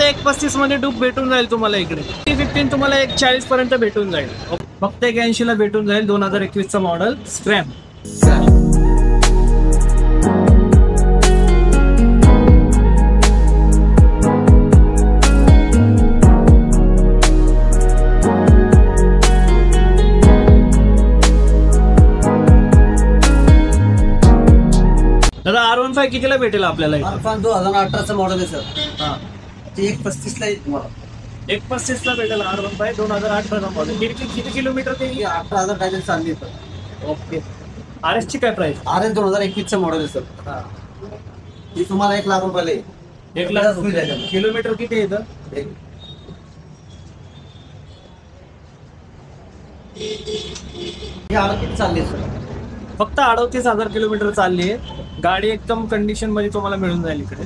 1:35 मध्ये डूब भेटून जाईल तुम्हाला इकडे. 15 तुम्हाला 1:40 पर्यंत भेटून जाईल. फक्त 1:80 ला भेटून जाईल. 2021 चा मॉडेल स्क्रॅम. दादा R15 कितीला भेटेल आपल्याला? R15 2018चं मॉडेल आहे सर. हा, ते 1:35 ला येईल तुम्हाला. 1:35 ला भेटेल R15 2018चा मॉडेल. किती किलोमीटर ते? 18,000 डायरेक्ट चालली आहे. ओके. RS ची काय प्राइस? RS 2021चं मॉडेल आहे सर. हा, ती तुम्हाला 1 लाख रुपयाला येईल. 1 लाख रुपये. किलोमीटर किती येतं? ही आडत किती चालली आहे सर? फक्त 38,000 किलोमीटर चालली आहे. गाडी एकदम कंडिशन मध्ये तुम्हाला मिळून जाईल इकडे.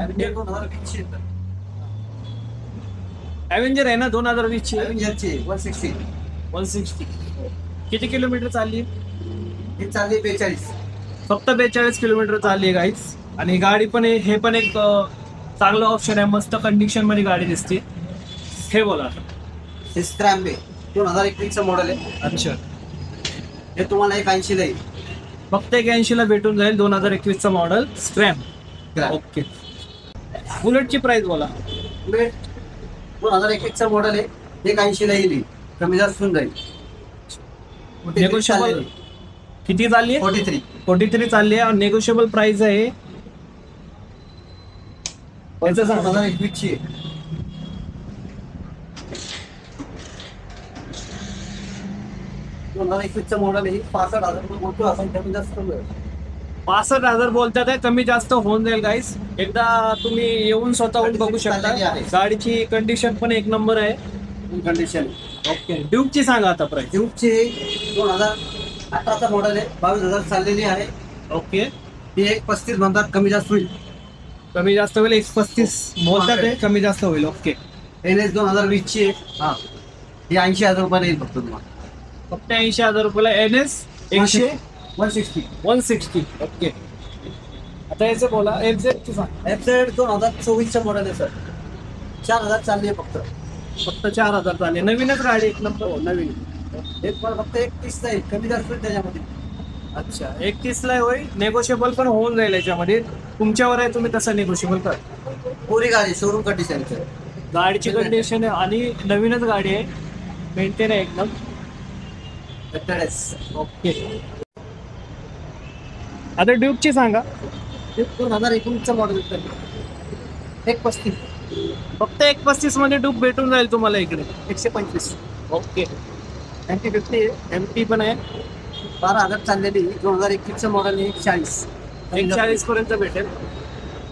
Avenger 2020 येतं. ॲव्हेंजर आहे ना 2020 ची? Avengerची 160. 160. किती किलोमीटर चालली? ही चालली 42. फक्त 42 किलोमीटर चालली आहे गाईस. आणि गाडी पण हे पण एक चांगलं ऑप्शन आहे. मस्त कंडिशन मध्ये गाडी दिसते. हे बोला. हे स्क्रॅम आहे 2021चं मॉडेल आहे. अच्छा. हे तुम्हाला 180 ला येईल. फक्त 180 ला भेटून जाईल. 2021 चा मॉडेल स्क्रॅम. ओके. बुलेटची प्राइस बोला. बुलेट 2021चं मॉडेल आहे. 180 ला येईल. कमी जास्त होऊन जाईल. नेगोशिएबल किती चालली आहे? 43 चालली आहे. नेगोशिएबल प्राइस आहे. याचं सांग 2021 ची. 2021चं मॉडेल आहे. 65,000 रुपये मोठं असेल कमी जास्त होईल. 65,000 बोलतात आहे. कमी जास्त होऊन जाईल गाईस. एकदा तुम्ही येऊन स्वतःहून बघू शकता. गाडीची कंडिशन पण एक नंबर आहे. कंडिशन. ओके. ड्यूकची सांगा आता प्राइस. ड्यूकची 2018चा मॉडेल आहे. 22,000 चाललेली आहे. ओके. ती 1:35 म्हणतात. कमी जास्त होईल. कमी जास्त होईल. 1:35 बोलतात आहे. कमी जास्त होईल. ओके. NS 2020 ची आहे. हा, ही 80,000 रुपयाला येईल फक्त तुम्हाला. फक्त 80,000 रुपयाला NS 160. 160. ओके. आता याचं बोला. FZ सांग. FZ 2024चं मॉडेल आहे सर. 4,000 चालली आहे फक्त. फक्त 4,000 चालले. नवीनच गाडी एक नंबर. नवीन. एक पण फक्त 31 ला येईल. कमी जास्त होईल त्याच्यामध्ये. अच्छा. 31 ला होईल. नेगोशिएबल पण होऊन जाईल याच्यामध्ये. तुमच्यावर आहे. तुम्ही तसं नेगोशिएबल कर. पुरी गाडी शोरूम कंडिशन. गाडीची कंडिशन आहे आणि नवीनच गाडी आहे. मेंटेन आहे एकदम. ओके. आता ड्यूकची सांगा. 2019चं मॉडेल आहे. 1:35. फक्त 1:35 मध्ये डूब भेटून जाईल तुम्हाला इकडे. 125. ओके. MT50 आहे. MT पण आहे. 12,000 चाललेली. 2021चं मॉडेल आहे. 140. 140 पर्यंत भेटेल.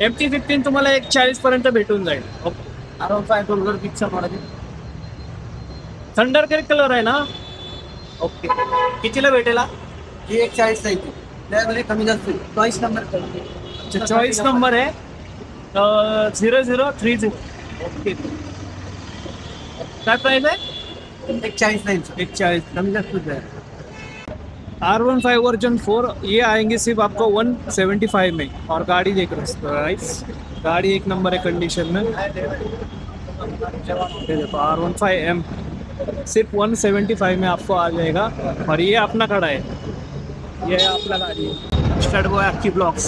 MT15 तुम्हाला 140 पर्यंत भेटून जाईल. ओके. R15 2020चं मॉडेल आहे. थंडर कलर आहे ना? ओके. कितीला भेटेल? ही 140 ला येते. त्यामध्ये कमी जास्त होईल. 24 नंबर. चॉईस नंबर आहे 0030. ओके. काय प्राइस है? 140 ला येईल. 140. कमी जास्त होत है. R15 वर्जन 4 ये आएंगे सिर्फ आपको 175 में. और गाड़ी देख रहे हो गाइस. गाड़ी एक नंबर है कंडीशन में. देखो R15M सिर्फ 175 में आपको आ जाएगा. और ये अपना खड़ा है. ये अपना गाड़ी है. स्टार्ट हुआ आपकी ब्लॉग्स.